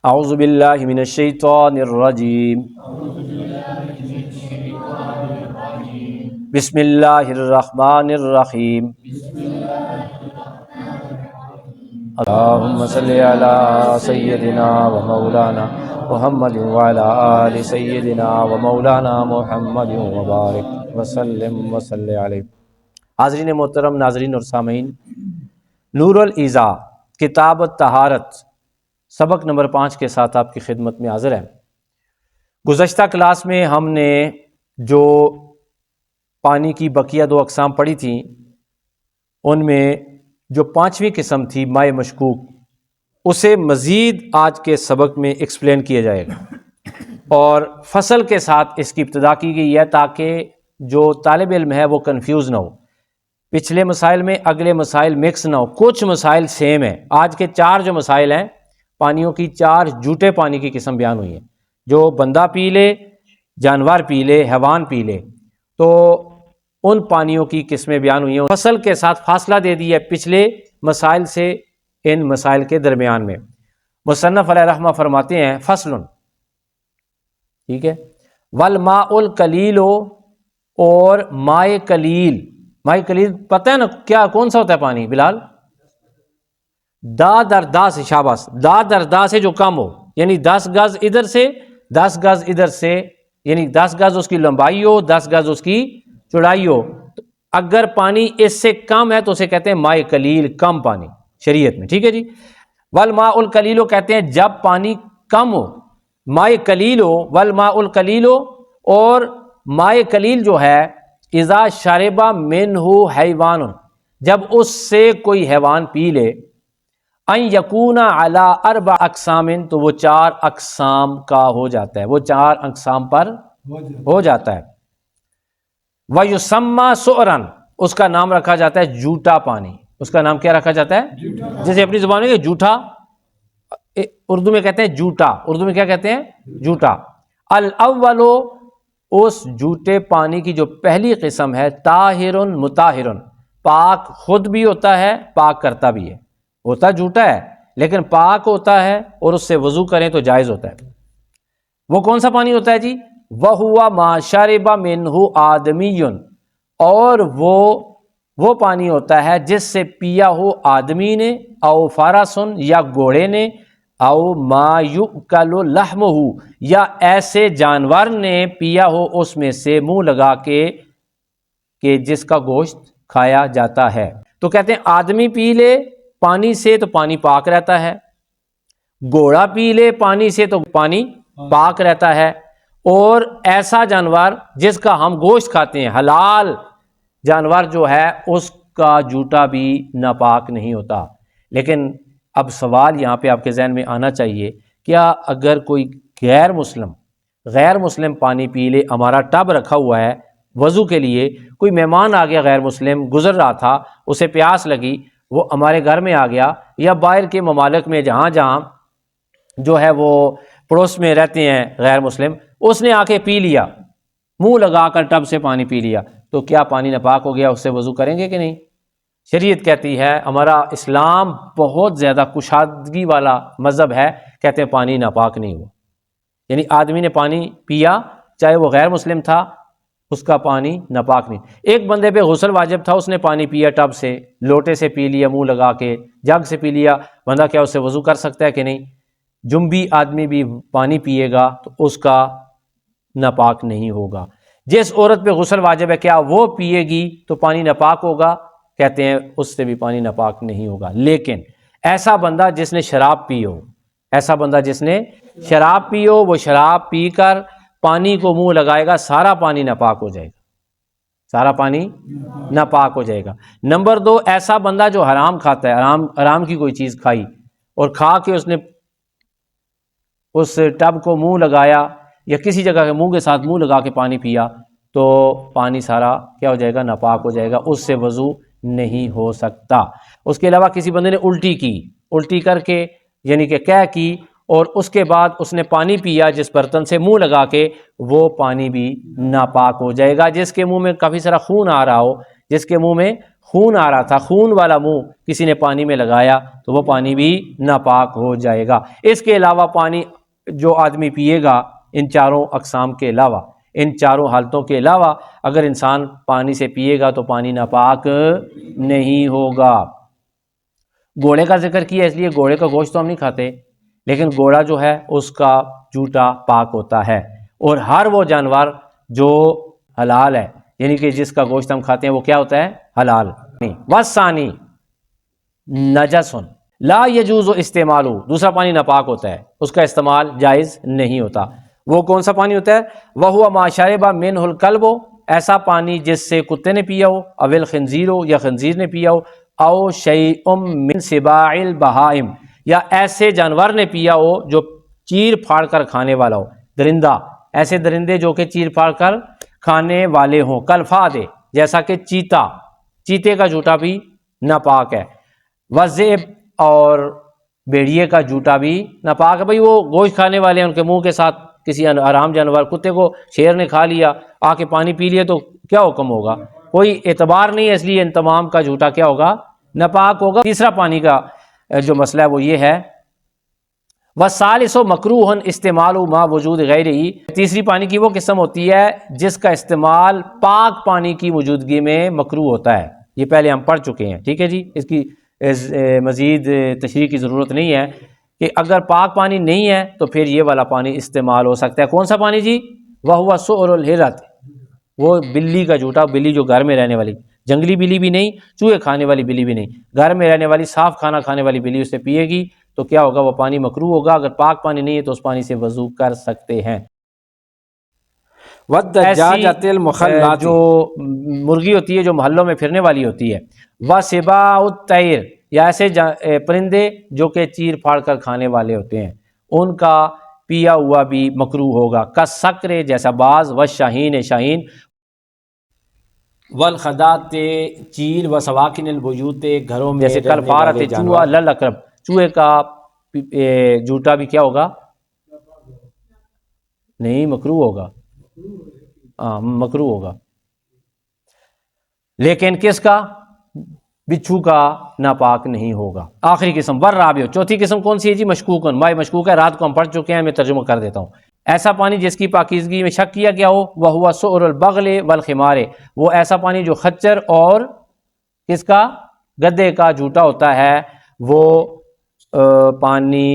اعوذ باللہ من الشیطان الرجیم بسم اللہ الرحمن الرحیم اللہم صلی علی سیدنا و مولانا محمد وعلی آل سیدنا و مولانا محمد وبارک وسلم وصلی علیہ۔ حاضرین محترم، ناظرین اور سامعین، نور الایضاح کتاب الطہارت سبق نمبر 5 کے ساتھ آپ کی خدمت میں حاضر ہیں۔ گزشتہ کلاس میں ہم نے جو پانی کی بقیہ 2 اقسام پڑھی تھیں، ان میں جو 5ویں قسم تھی مائع مشکوک، اسے مزید آج کے سبق میں ایکسپلین کیا جائے گا، اور فصل کے ساتھ اس کی ابتدا کی گئی ہے تاکہ جو طالب علم ہے وہ کنفیوز نہ ہو، پچھلے مسائل میں اگلے مسائل مکس نہ ہو، کچھ مسائل سیم ہیں۔ آج کے 4 جو مسائل ہیں، پانیوں کی 4 جھوٹے پانی کی قسم بیان ہوئی ہیں، جو بندہ پی لے، جانور پی لے، حیوان پی لے، تو ان پانیوں کی قسمیں بیان ہوئی ہیں۔ فصل کے ساتھ فاصلہ دے دیا ہے پچھلے مسائل سے ان مسائل کے درمیان میں۔ مصنف علیہ رحمہ فرماتے ہیں فصل، ٹھیک ہے، والماء القلیل، اور مائع قلیل۔ مائع قلیل پتہ ہے نا کیا کون سا ہوتا ہے پانی بلال؟ دا در دا سے، شاباش، دا در دا سے جو کم ہو، یعنی 10 گز ادھر سے 10 گز ادھر سے، یعنی 10 گز اس کی لمبائی ہو، 10 گز اس کی چوڑائی ہو۔ اگر پانی اس سے کم ہے تو اسے کہتے ہیں مائع قلیل، کم پانی شریعت میں، ٹھیک ہے جی۔ والماء القلیل کہتے ہیں جب پانی کم ہو، مائع قلیل ہو، والماء القلیل، اور مائع قلیل جو ہے اذا شرب منہ حیوان، جب اس سے کوئی حیوان پی لے، ان یکون علی 4 اقسام، تو وہ 4 اقسام کا ہو جاتا ہے، وہ 4 اقسام پر ہو جاتا ہے۔ وَيُسَمَّى سُعْرًا، اس کا نام رکھا جاتا ہے جھوٹا پانی۔ اس کا نام کیا رکھا جاتا ہے؟ جیسے اپنی زبان میں کہ جھوٹا، اردو میں کہتے ہیں جھوٹا، اردو میں کیا کہتے ہیں؟ جھوٹا۔ الاول، اس جھوٹے پانی کی جو پہلی قسم ہے، طاہر مطہر، پاک خود بھی ہوتا ہے، پاک کرتا بھی ہے، ہوتا جھوٹا ہے لیکن پاک ہوتا ہے، اور اس سے وضو کریں تو جائز ہوتا ہے۔ وہ کون سا پانی ہوتا ہے جی؟ وَهُوَ مَا شَرِبَ مِنْهُ آدَمِيٌّ، اور وہ پانی ہوتا ہے جس سے پیا ہو آدمی نے، او فارسن، یا گھوڑے نے، او ما یؤکل لحمہ، یا ایسے جانور نے پیا ہو اس میں سے منہ لگا کے کہ جس کا گوشت کھایا جاتا ہے۔ تو کہتے ہیں آدمی پی لے پانی سے تو پانی پاک رہتا ہے، گھوڑا پی لے پانی سے تو پانی پاک رہتا ہے، اور ایسا جانور جس کا ہم گوشت کھاتے ہیں، حلال جانور جو ہے، اس کا جھوٹا بھی ناپاک نہیں ہوتا۔ لیکن اب سوال یہاں پہ آپ کے ذہن میں آنا چاہیے، کیا اگر کوئی غیر مسلم پانی پی لے، ہمارا ٹب رکھا ہوا ہے وضو کے لیے، کوئی مہمان آ گیا غیر مسلم، گزر رہا تھا، اسے پیاس لگی، وہ ہمارے گھر میں آ گیا، یا باہر کے ممالک میں جہاں جو ہے وہ پڑوس میں رہتے ہیں غیر مسلم، اس نے آ کے پی لیا، منہ لگا کر ٹب سے پانی پی لیا، تو کیا پانی ناپاک ہو گیا؟ اس سے وضو کریں گے کہ نہیں؟ شریعت کہتی ہے، ہمارا اسلام بہت زیادہ کشادگی والا مذہب ہے، کہتے ہیں پانی ناپاک نہیں ہوا، یعنی آدمی نے پانی پیا چاہے وہ غیر مسلم تھا، اس کا پانی ناپاک نہیں۔ ایک بندے پہ غسل واجب تھا، اس نے پانی پیا ٹب سے، لوٹے سے پی لیا، منہ لگا کے، جگ سے پی لیا، بندہ کیا اس سے وضو کر سکتا ہے کہ نہیں؟ جنبی آدمی بھی پانی پیے گا تو اس کا ناپاک نہیں ہوگا۔ جس عورت پہ غسل واجب ہے، کیا وہ پیے گی تو پانی ناپاک ہوگا؟ کہتے ہیں اس سے بھی پانی ناپاک نہیں ہوگا۔ لیکن ایسا بندہ جس نے شراب پی ہو، وہ شراب پی کر پانی کو منہ لگائے گا، سارا پانی ناپاک ہو جائے گا، نمبر 2، ایسا بندہ جو حرام کھاتا ہے، حرام کی کوئی چیز کھائی اور کھا کے اس نے اس ٹب کو منہ لگایا، یا کسی جگہ کے منہ کے ساتھ منہ لگا کے پانی پیا، تو پانی سارا کیا ہو جائے گا؟ ناپاک ہو جائے گا، اس سے وضو نہیں ہو سکتا۔ اس کے علاوہ کسی بندے نے الٹی کر کے، یعنی کہ کہہ کی، اور اس کے بعد اس نے پانی پیا جس برتن سے منہ لگا کے، وہ پانی بھی ناپاک ہو جائے گا۔ جس کے منہ میں کافی سارا خون آ رہا ہو، جس کے منہ میں خون آ رہا تھا، خون والا منہ کسی نے پانی میں لگایا تو وہ پانی بھی ناپاک ہو جائے گا۔ اس کے علاوہ پانی جو آدمی پیے گا، ان چاروں اقسام کے علاوہ، ان چاروں حالتوں کے علاوہ اگر انسان پانی سے پیے گا تو پانی ناپاک نہیں ہوگا۔ گھوڑے کا ذکر کیا اس لیے گھوڑے کا گوشت تو ہم نہیں کھاتے، لیکن گھوڑا جو ہے اس کا جوتا پاک ہوتا ہے، اور ہر وہ جانور جو حلال ہے، یعنی کہ جس کا گوشت ہم کھاتے ہیں وہ کیا ہوتا ہے؟ حلال نہیں۔ وَالثَّانِي نَجَسٌ لا يجوز استعمالہ، دوسرا پانی ناپاک ہوتا ہے، اس کا استعمال جائز نہیں ہوتا۔ وہ کون سا پانی ہوتا ہے؟ وَهُوَ مَا شَرِبَ مِنْهُ الْكَلْبُ، ایسا پانی جس سے کتے نے پیا ہو، او الخنزیر، یا خنزیر نے پیا ہو، او شیء من سباع البہائم، یا ایسے جانور نے پیا ہو جو چیر پھاڑ کر کھانے والا ہو، درندہ، ایسے درندے جو کہ چیر پھاڑ کر کھانے والے ہوں، کالفادے، جیسا کہ چیتا، چیتے کا جوتا بھی ناپاک ہے، والذئب، اور بھیڑیے کا جوتا بھی ناپاک ہے۔ بھئی وہ گوشت کھانے والے ہیں، ان کے منہ کے ساتھ کسی حرام جانور، کتے کو شیر نے کھا لیا، آ کے پانی پی لیا تو کیا حکم ہوگا؟ کوئی اعتبار نہیں ہے، اس لیے ان تمام کا جوتا کیا ہوگا؟ ناپاک ہوگا۔ تیسرا پانی کا جو مسئلہ ہے وہ یہ ہے، وَالثَّالِثُ مَكْرُوهٌ اسْتِعْمَالُ مَا وُجُودِ غَيْرِهِ، تیسری پانی کی وہ قسم ہوتی ہے جس کا استعمال پاک پانی کی موجودگی میں مکروہ ہوتا ہے، یہ پہلے ہم پڑھ چکے ہیں، ٹھیک ہے جی، اس کی مزید تشریح کی ضرورت نہیں ہے کہ اگر پاک پانی نہیں ہے تو پھر یہ والا پانی استعمال ہو سکتا ہے۔ کون سا پانی جی؟ وَهُوَ سُؤْرُ الْحِرَةِ، وہ بلی کا جوتا، بلی جو گھر میں رہنے والی، جنگلی بلی بھی نہیں، چوہے کھانے والی بلی بھی نہیں، گھر میں رہنے والی صاف کھانا کھانے والی بلی اسے پیے گی تو کیا ہوگا؟ وہ پانی مکروہ ہوگا۔ اگر پاک پانی نہیں ہے تو اس پانی سے وضو کر سکتے ہیں۔ وَالدَّجَاجَةِ الْمُخَلَّاتِ، جو مرغی ہوتی ہے جو محلوں میں پھرنے والی ہوتی ہے، وَسِبَاعُ الطَّيْرِ، یا ایسے پرندے جو کہ چیر پھاڑ کر کھانے والے ہوتے ہیں، ان کا پیا ہوا بھی مکروہ ہوگا، کالصقر، جیسا باز، والشاہین، شاہین، والخدات، چیل، وسواکن البیوت، گھروں میں جیسے کالفارۃ، چوہا، للعقرب، چوہے کا جوتا بھی کیا ہوگا؟ نہیں، مکروہ ہوگا، مکروہ ہوگا، لیکن کس کا؟ بچھو کا ناپاک نہیں ہوگا۔ آخری قسم والرابع، چوتھی قسم کون سی ہے جی؟ مشکوکن، مائے مشکوک ہے، رات کو ہم پڑھ چکے ہیں، میں ترجمہ کر دیتا ہوں۔ ایسا پانی جس کی پاکیزگی میں شک کیا گیا ہو، وَهُوَ سُؤْرُ الْبَغْلِ وَالْخِمَارِ، وہ ایسا پانی جو خچر اور کس کا؟ گدھے کا جوتا ہوتا ہے، وہ پانی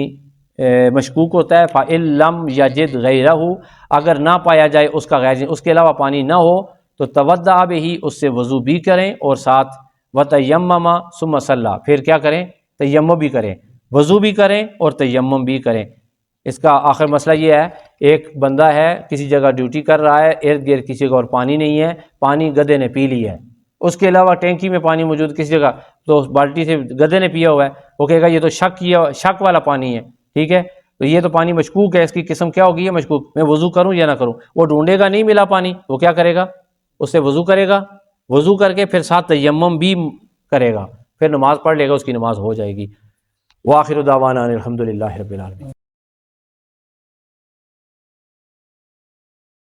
مشکوک ہوتا ہے۔ فَإِن لَّمْ يَجِدْ غَيْرَهُ، اگر نہ پایا جائے اس کا غیر، اس کے علاوہ پانی نہ ہو تو تودع بہ، اس سے وضو بھی کریں، اور ساتھ وَتَيَمَّمَ ثُمَّ صَلَّى، پھر کیا کریں؟ تیمم بھی کریں، وضو بھی کریں اور تیمم بھی کریں۔ اس کا آخر مسئلہ یہ ہے، ایک بندہ ہے کسی جگہ ڈیوٹی کر رہا ہے، ارد گرد کسی کو اور پانی نہیں ہے، پانی گدھے نے پی لی ہے، اس کے علاوہ ٹینکی میں پانی موجود کسی جگہ، تو بالٹی سے گدھے نے پیا ہوا ہے، وہ کہے گا یہ تو شک والا پانی ہے، ٹھیک ہے، تو یہ تو پانی مشکوک ہے، اس کی قسم کیا ہوگی؟ یہ مشکوک، میں وضو کروں یا نہ کروں؟ وہ ڈھونڈے گا، نہیں ملا پانی، وہ کیا کرے گا؟ اس سے وضو کرے گا، وضو کر کے پھر ساتھ تیمم بھی کرے گا، پھر نماز پڑھ لے گا، اس کی نماز ہو جائے گی۔ وآخر دعوانا ان الحمد للہ رب العالمین۔